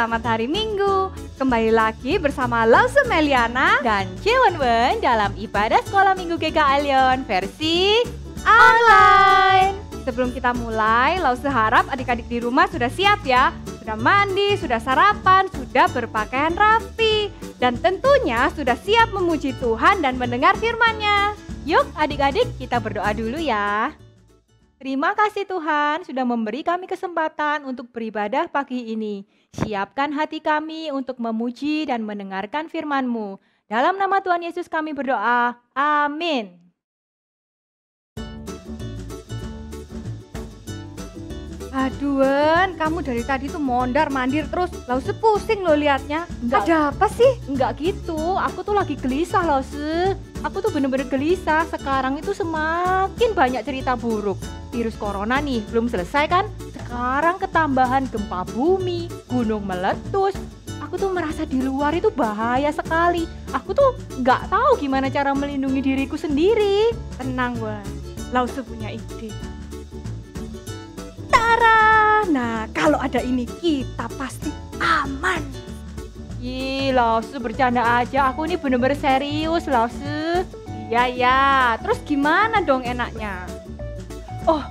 selamat hari Minggu. Kembali lagi bersama Lause Meliana dan Cewenwen dalam ibadah sekolah Minggu GK Alyon versi online. Sebelum kita mulai, Lause harap adik-adik di rumah sudah siap ya. Sudah mandi, sudah sarapan, sudah berpakaian rapi. Dan tentunya sudah siap memuji Tuhan dan mendengar firman-Nya. Yuk adik-adik kita berdoa dulu ya. Terima kasih Tuhan sudah memberi kami kesempatan untuk beribadah pagi ini. Siapkan hati kami untuk memuji dan mendengarkan firman-Mu. Dalam nama Tuhan Yesus kami berdoa. Amin. Aduh, kamu dari tadi tuh mondar-mandir terus. Lause pusing loh liatnya. Ada apa sih? Enggak gitu, aku tuh lagi gelisah Lause. Aku tuh bener-bener gelisah. Sekarang itu semakin banyak cerita buruk. Virus corona nih belum selesai kan? Sekarang ketambahan gempa bumi, gunung meletus. Aku tuh merasa di luar itu bahaya sekali. Aku tuh nggak tahu gimana cara melindungi diriku sendiri. Tenang Wan, Lause punya ide. Tara, nah kalau ada ini kita pasti aman. Ih, Lause bercanda aja. Aku ini bener-bener serius Lause. Iya, terus gimana dong enaknya? Oh,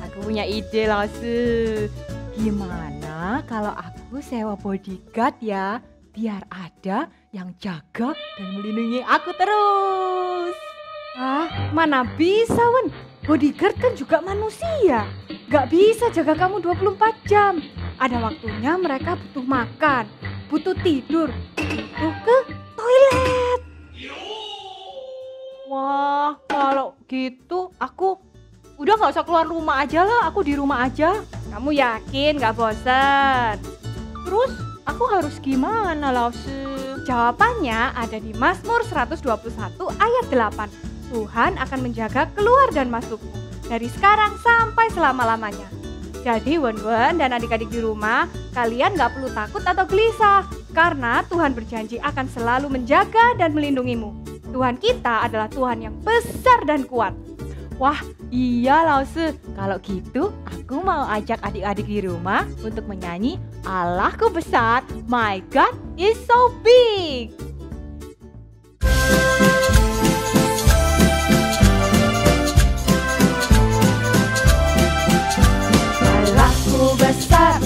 aku punya ide Lause. Gimana kalau aku sewa bodyguard ya? Biar ada yang jaga dan melindungi aku terus. Ah, mana bisa Wen? Bodyguard kan juga manusia. Gak bisa jaga kamu 24 jam. Ada waktunya mereka butuh makan, butuh tidur, butuh ke toilet. Wah, kalau gitu aku udah gak usah keluar rumah aja lah, aku di rumah aja. Kamu yakin gak bosan? Terus aku harus gimana Lause? Jawabannya ada di Mazmur 121 ayat 8. Tuhan akan menjaga keluar dan masukmu dari sekarang sampai selama-lamanya. Jadi Wen-Wen dan adik-adik di rumah, kalian gak perlu takut atau gelisah. Karena Tuhan berjanji akan selalu menjaga dan melindungimu. Tuhan kita adalah Tuhan yang besar dan kuat. Wah, iya Lause. Kalau gitu, aku mau ajak adik-adik di rumah untuk menyanyi Allahku besar, My God is so big. Allahku besar,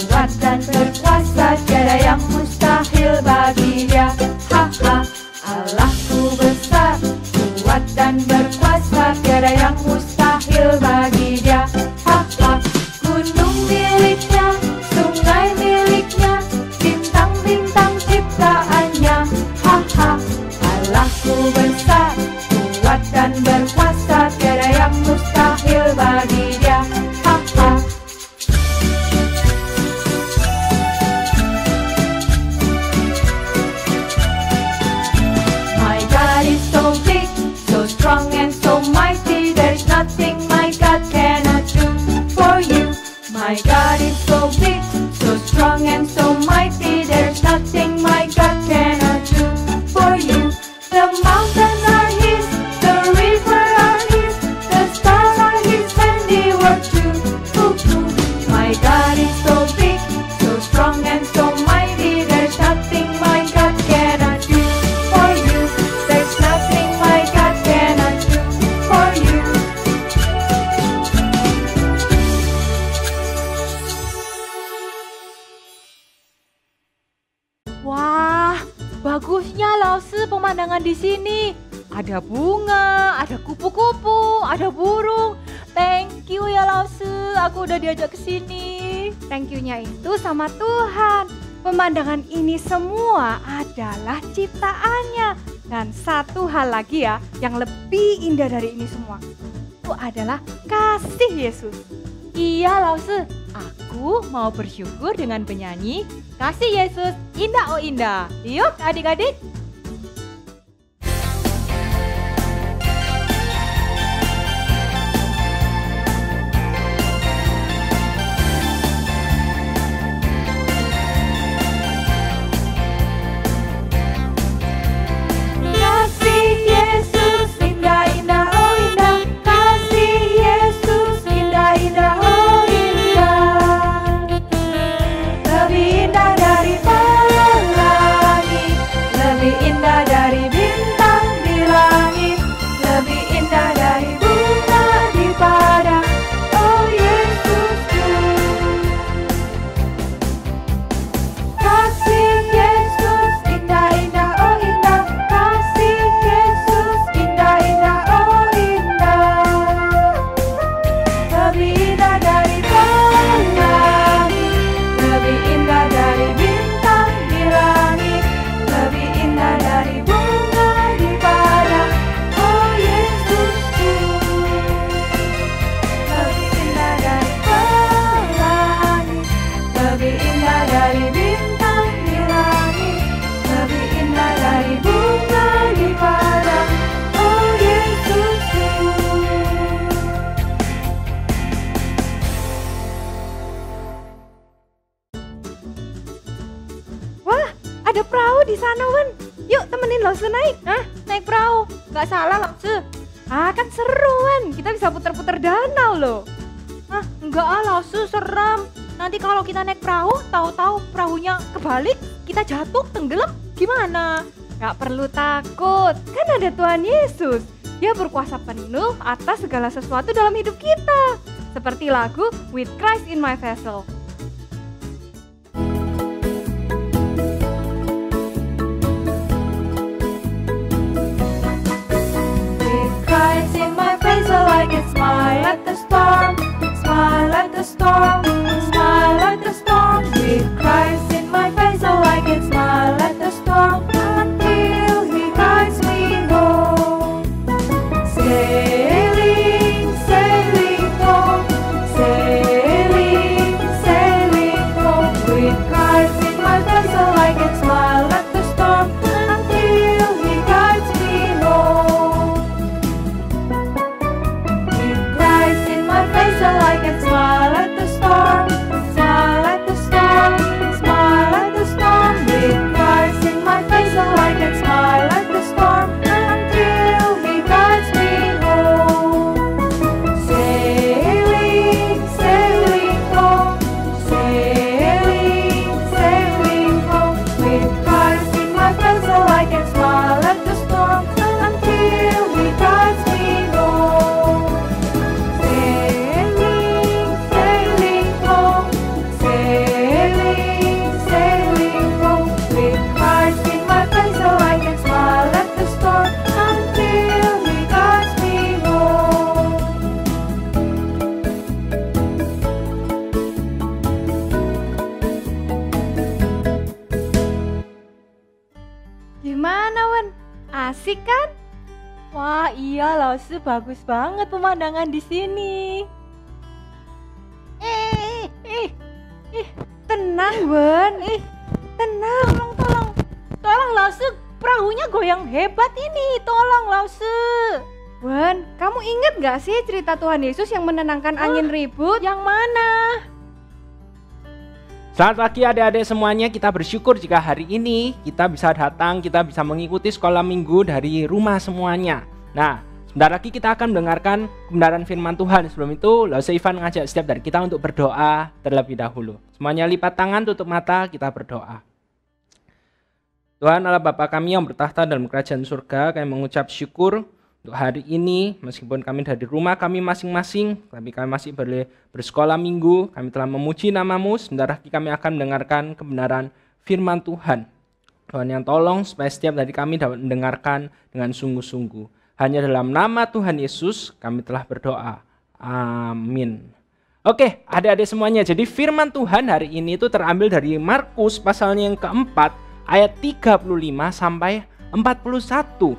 kuat dan berkuasa, tiada yang mustahil bagi Dia. Ha ha. Allahku besar, kuat dan berkuasa, tiada yang mustahil bagi Dia. Ha ha. Gunung miliknya, sungai miliknya, bintang-bintang ciptaannya. Ha ha. Allahku besar, kuat dan berkuasa, tiada yang mustahil bagi Dia. Ha ha. My God is so big, so strong and so mighty. There's nothing my God cannot do for you. My God is so big, so strong and so mighty. There's nothing my God cannot do for you. The mountains are His, the river are His, the stars are His handiwork too. My God is so big, so strong and so mighty. There's nothing my God cannot do for you. There's nothing my God cannot do for you. Wah, bagusnya Lause pemandangan di sini. Ada bunga, ada kupu-kupu, ada burung. Thank you ya Lause, aku udah diajak ke sini. Thank you-nya itu sama Tuhan. Pemandangan ini semua adalah ciptaannya. Dan satu hal lagi ya, yang lebih indah dari ini semua, itu adalah kasih Yesus. Iya Lause, aku mau bersyukur dengan penyanyi Kasih Yesus Indah Oh Indah. Yuk adik-adik. Kasih Yesus indah indah oh indah, kasih Yesus indah indah oh indah, lebih indah ada perahu di sana, Wen. Yuk temenin Lause naik. Naik perahu? Nggak salah, Lause. Kan seru, Wen. Kita bisa puter-puter danau loh. Enggak Lause, serem. Nanti kalau kita naik perahu, tahu-tahu perahunya kebalik, kita jatuh, tenggelam, gimana? Gak perlu takut, kan ada Tuhan Yesus. Dia berkuasa penuh atas segala sesuatu dalam hidup kita. Seperti lagu With Christ in My Vessel. With Christ in my vessel, I can smile at the storm, smile at the storm, smile at the storm. With Christ in my vessel, I can smile at the storm until He guides me home. Sailing, sailing home, sailing, sailing home. With Christ in my vessel, I can smile at the storm until He guides me home. With Christ in my vessel, I can smile at the storm, smile at the storm, smile at the storm. With Christ in my vessel, I can smile at the storm until He guides me home. Sailing, sailing home, sailing, sailing home. With Christ in my vessel, I can smile at the storm until He guides me home. Sailing, sailing home, sailing, sailing home. With Christ in my vessel, I can smile at the storm until He guides me home. Gimana, Wen? Asik kan? Wah iya Lause, bagus banget pemandangan di sini. Tenang, Wen. Tenang. Tolong Lause, perahunya goyang hebat ini, tolong Lause. Wen, kamu ingat gak sih cerita Tuhan Yesus yang menenangkan angin ribut? Yang mana? Selamat pagi adik-adik semuanya, kita bersyukur jika hari ini kita bisa datang, kita bisa mengikuti sekolah minggu dari rumah semuanya. Nah, sebentar lagi kita akan mendengarkan kebenaran firman Tuhan. Sebelum itu, Lause Ivan mengajak setiap dari kita untuk berdoa terlebih dahulu. Semuanya lipat tangan, tutup mata, kita berdoa. Tuhan Allah Bapa kami yang bertahta dalam kerajaan surga, kami mengucap syukur untuk hari ini, meskipun kami dari rumah kami masing-masing, tapi kami masih boleh bersekolah minggu, kami telah memuji nama-Mu. Sebentar lagi kami akan mendengarkan kebenaran firman Tuhan. Tuhan yang tolong supaya setiap dari kami dapat mendengarkan dengan sungguh-sungguh. Hanya dalam nama Tuhan Yesus kami telah berdoa. Amin. Oke, adik-adik semuanya, jadi firman Tuhan hari ini itu terambil dari Markus pasalnya yang keempat, ayat 35 sampai 41.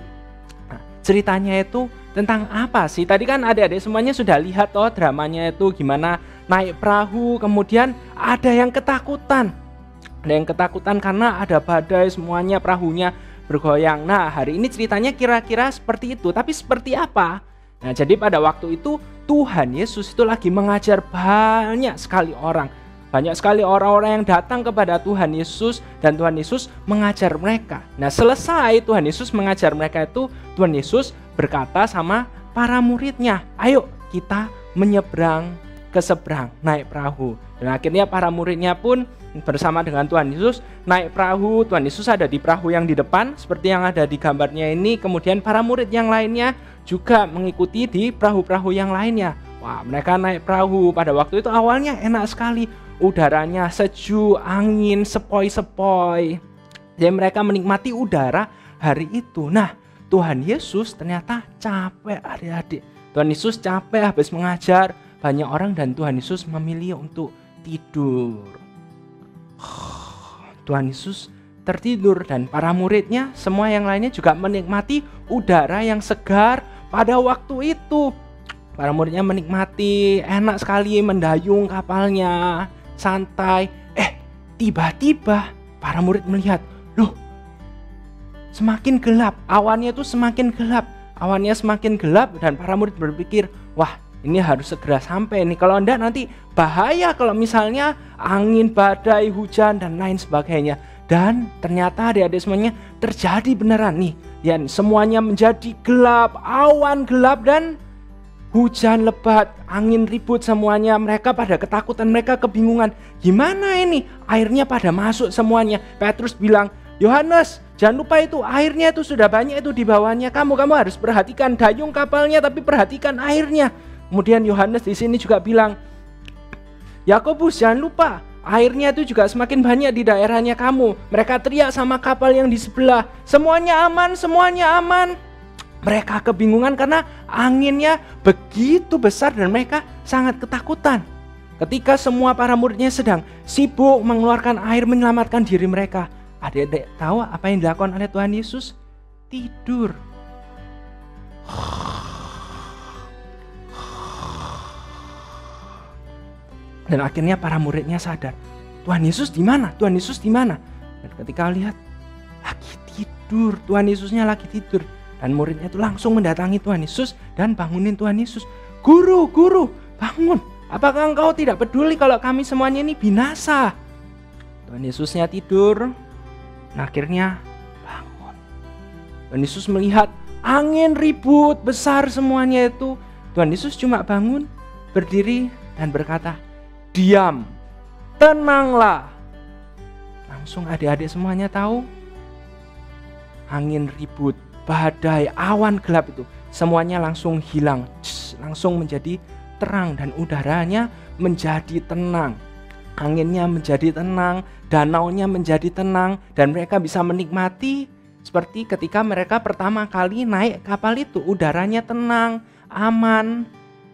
Ceritanya itu tentang apa sih? Tadi kan adik-adik semuanya sudah lihat dramanya itu gimana naik perahu, kemudian ada yang ketakutan. Ada yang ketakutan karena ada badai, semuanya perahunya bergoyang. Nah, hari ini ceritanya kira-kira seperti itu, tapi seperti apa? Nah, jadi pada waktu itu Tuhan Yesus itu lagi mengajar banyak sekali orang. Banyak sekali orang-orang yang datang kepada Tuhan Yesus dan Tuhan Yesus mengajar mereka. Nah, selesai Tuhan Yesus mengajar mereka itu, Tuhan Yesus berkata sama para muridnya, ayo kita menyeberang ke seberang, naik perahu. Dan akhirnya para muridnya pun bersama dengan Tuhan Yesus naik perahu. Tuhan Yesus ada di perahu yang di depan seperti yang ada di gambarnya ini. Kemudian para murid yang lainnya juga mengikuti di perahu-perahu yang lainnya. Wah, mereka naik perahu. Pada waktu itu awalnya enak sekali. Udaranya sejuk, angin sepoi-sepoi. Jadi mereka menikmati udara hari itu. Nah, Tuhan Yesus ternyata capek adik-adik. Tuhan Yesus capek habis mengajar banyak orang dan Tuhan Yesus memilih untuk tidur. Tuhan Yesus tertidur dan para muridnya, semua yang lainnya juga menikmati udara yang segar pada waktu itu. Para muridnya menikmati, enak sekali mendayung kapalnya, santai. Tiba-tiba para murid melihat, loh, semakin gelap, awannya itu semakin gelap. Awannya semakin gelap dan para murid berpikir, wah, ini harus segera sampai nih. Kalau enggak nanti bahaya kalau misalnya angin, badai, hujan dan lain sebagainya. Dan ternyata adik-adik semuanya terjadi beneran nih. Dan semuanya menjadi gelap, awan gelap dan hujan lebat, angin ribut semuanya. Mereka pada ketakutan, mereka kebingungan. Gimana ini? Airnya pada masuk semuanya. Petrus bilang, Yohanes, jangan lupa itu airnya itu sudah banyak itu di bawahnya. Kamu harus perhatikan dayung kapalnya, tapi perhatikan airnya. Kemudian Yohanes di sini juga bilang, Yakobus, jangan lupa airnya itu juga semakin banyak di daerahnya kamu. Mereka teriak sama kapal yang di sebelah, semuanya aman, semuanya aman. Mereka kebingungan karena anginnya begitu besar dan mereka sangat ketakutan. Ketika semua para muridnya sedang sibuk mengeluarkan air menyelamatkan diri mereka, adik-adik tahu apa yang dilakukan oleh Tuhan Yesus? Tidur. Dan akhirnya para muridnya sadar, Tuhan Yesus di mana? Tuhan Yesus di mana? Dan ketika lihat, lagi tidur, Tuhan Yesusnya lagi tidur. Dan muridnya itu langsung mendatangi Tuhan Yesus dan bangunin Tuhan Yesus. Guru, bangun. Apakah engkau tidak peduli kalau kami semuanya ini binasa? Tuhan Yesusnya tidur. Nah, akhirnya bangun. Tuhan Yesus melihat angin ribut besar semuanya itu. Tuhan Yesus cuma bangun, berdiri dan berkata, diam, tenanglah. Langsung adik-adik semuanya tahu, angin ribut, badai, awan gelap itu semuanya langsung hilang, langsung menjadi terang dan udaranya menjadi tenang. Anginnya menjadi tenang, danaunya menjadi tenang, dan mereka bisa menikmati seperti ketika mereka pertama kali naik kapal itu, udaranya tenang, aman.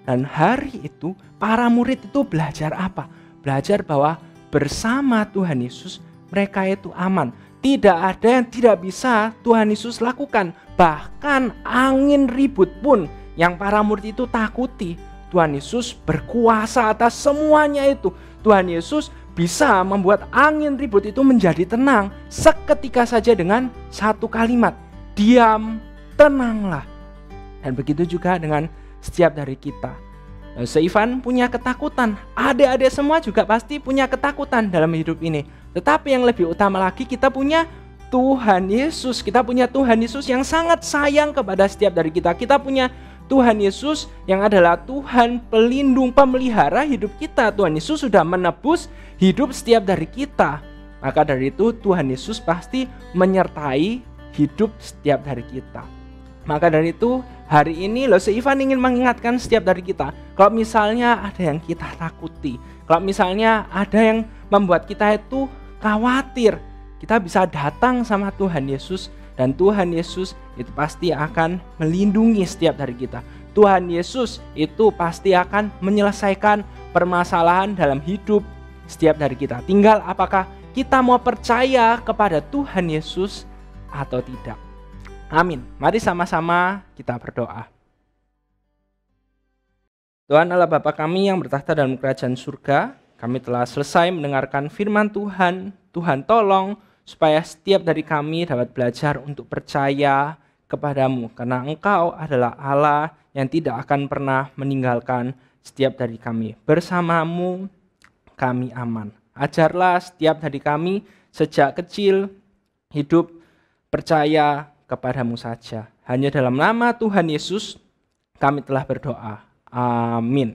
Dan hari itu para murid itu belajar apa? Belajar bahwa bersama Tuhan Yesus mereka itu aman. Tidak ada yang tidak bisa Tuhan Yesus lakukan. Bahkan angin ribut pun yang para murid itu takuti, Tuhan Yesus berkuasa atas semuanya itu. Tuhan Yesus bisa membuat angin ribut itu menjadi tenang seketika saja dengan satu kalimat, diam, tenanglah. Dan begitu juga dengan setiap dari kita. Seivan punya ketakutan, adik-adik semua juga pasti punya ketakutan dalam hidup ini. Tetapi yang lebih utama lagi, kita punya Tuhan Yesus. Kita punya Tuhan Yesus yang sangat sayang kepada setiap dari kita. Kita punya Tuhan Yesus yang adalah Tuhan pelindung, pemelihara hidup kita. Tuhan Yesus sudah menebus hidup setiap dari kita. Maka dari itu Tuhan Yesus pasti menyertai hidup setiap dari kita. Maka dari itu hari ini Seivan ingin mengingatkan setiap dari kita, kalau misalnya ada yang kita takuti, kalau misalnya ada yang membuat kita itu khawatir, kita bisa datang sama Tuhan Yesus, dan Tuhan Yesus itu pasti akan melindungi setiap dari kita. Tuhan Yesus itu pasti akan menyelesaikan permasalahan dalam hidup setiap dari kita. Tinggal apakah kita mau percaya kepada Tuhan Yesus atau tidak. Amin. Mari sama-sama kita berdoa. Tuhan Allah Bapa kami yang bertahta dalam kerajaan surga, kami telah selesai mendengarkan firman Tuhan. Tuhan tolong supaya setiap dari kami dapat belajar untuk percaya kepadamu, karena Engkau adalah Allah yang tidak akan pernah meninggalkan setiap dari kami. Bersamamu kami aman. Ajarlah setiap dari kami sejak kecil hidup percaya kepadamu saja. Hanya dalam nama Tuhan Yesus kami telah berdoa. Amin.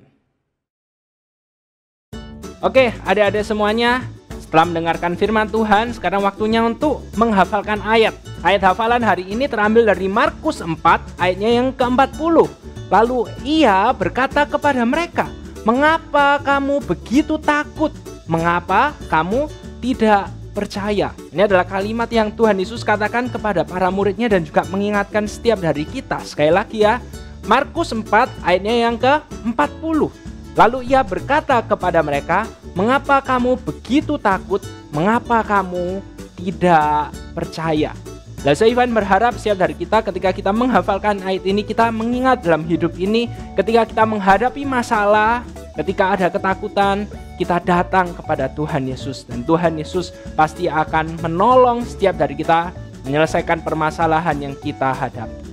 Oke, adik-adik semuanya, setelah mendengarkan firman Tuhan, sekarang waktunya untuk menghafalkan ayat. Ayat hafalan hari ini terambil dari Markus 4 ayatnya yang ke-40. Lalu ia berkata kepada mereka, mengapa kamu begitu takut? Mengapa kamu tidak percaya? Ini adalah kalimat yang Tuhan Yesus katakan kepada para muridnya dan juga mengingatkan setiap dari kita. Sekali lagi ya, Markus 4 ayatnya yang ke-40. Lalu ia berkata kepada mereka, mengapa kamu begitu takut? Mengapa kamu tidak percaya? Seivan berharap setiap dari kita ketika kita menghafalkan ayat ini, kita mengingat dalam hidup ini, ketika kita menghadapi masalah, ketika ada ketakutan, kita datang kepada Tuhan Yesus. Dan Tuhan Yesus pasti akan menolong setiap dari kita menyelesaikan permasalahan yang kita hadapi.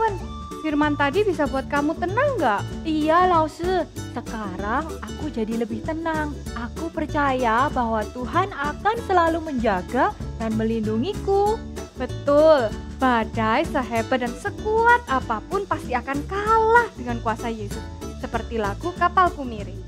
Wen? Firman tadi bisa buat kamu tenang nggak? Iya, Lause. Sekarang aku jadi lebih tenang. Aku percaya bahwa Tuhan akan selalu menjaga dan melindungiku. Betul, badai sehebat dan sekuat apapun pasti akan kalah dengan kuasa Yesus. Seperti lagu Kapalku Miring.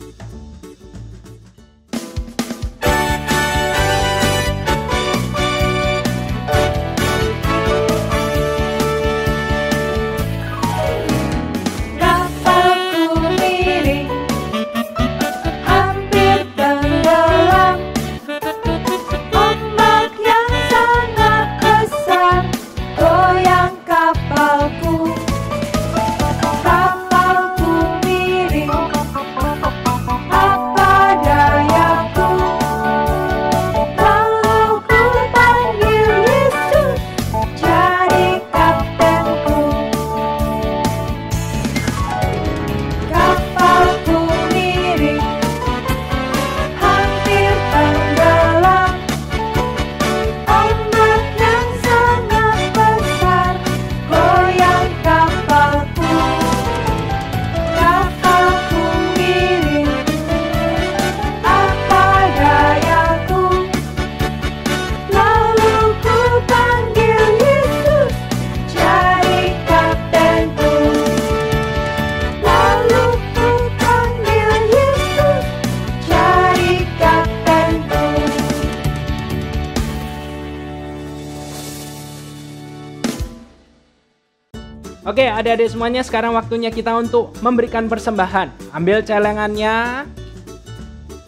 Oke, adik-adik semuanya, sekarang waktunya kita untuk memberikan persembahan. Ambil celengannya.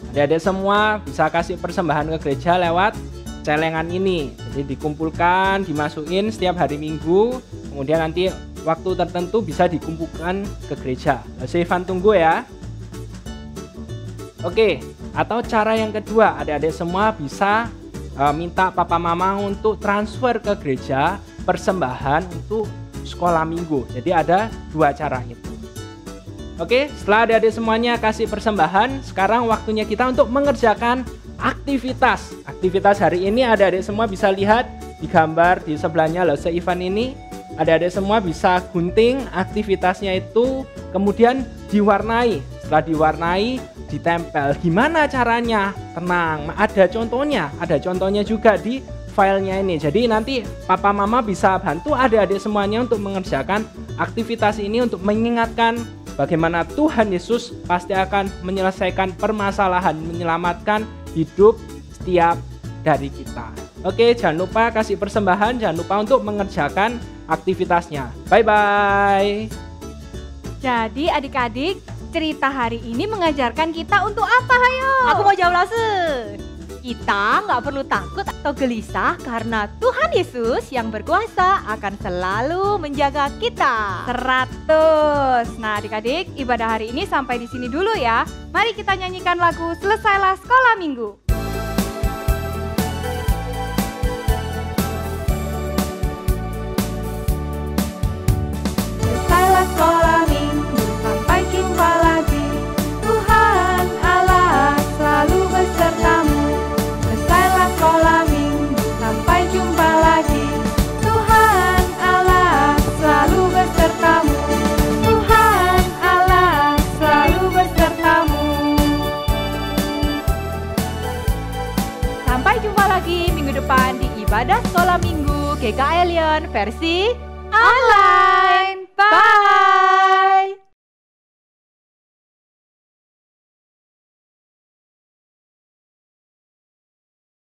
Adik-adik semua bisa kasih persembahan ke gereja lewat celengan ini. Jadi dikumpulkan, dimasukin setiap hari Minggu. Kemudian nanti waktu tertentu bisa dikumpulkan ke gereja. Ivan tunggu ya. Oke, atau cara yang kedua, adik-adik semua bisa minta papa mama untuk transfer ke gereja persembahan untuk sekolah minggu. Jadi ada dua cara itu. Oke, setelah adik-adik semuanya kasih persembahan, sekarang waktunya kita untuk mengerjakan aktivitas. Aktivitas hari ini adik-adik semua bisa lihat di gambar di sebelahnya Lause Ivan ini. Adik-adik semua bisa gunting aktivitasnya itu, kemudian diwarnai. Setelah diwarnai, ditempel. Gimana caranya? Tenang, ada contohnya juga di filenya ini. Jadi nanti papa mama bisa bantu adik-adik semuanya untuk mengerjakan aktivitas ini untuk mengingatkan bagaimana Tuhan Yesus pasti akan menyelesaikan permasalahan, menyelamatkan hidup setiap dari kita. Oke, jangan lupa kasih persembahan, jangan lupa untuk mengerjakan aktivitasnya. Bye-bye. Jadi adik-adik, cerita hari ini mengajarkan kita untuk apa, hayo? Aku mau jawab langsung. Kita nggak perlu takut atau gelisah karena Tuhan Yesus yang berkuasa akan selalu menjaga kita. 100. Nah adik-adik, ibadah hari ini sampai di sini dulu ya. Mari kita nyanyikan lagu Selesailah Sekolah Minggu. Selesailah sekolah minggu, sampai jumpa lagi. Tuhan Allah selalu besertamu. Selesailah sekolah minggu, sampai jumpa lagi. Tuhan Allah selalu besertamu. Tuhan Allah selalu besertamu. Sampai jumpa lagi minggu depan di ibadah sekolah minggu GKI Lion versi Allah.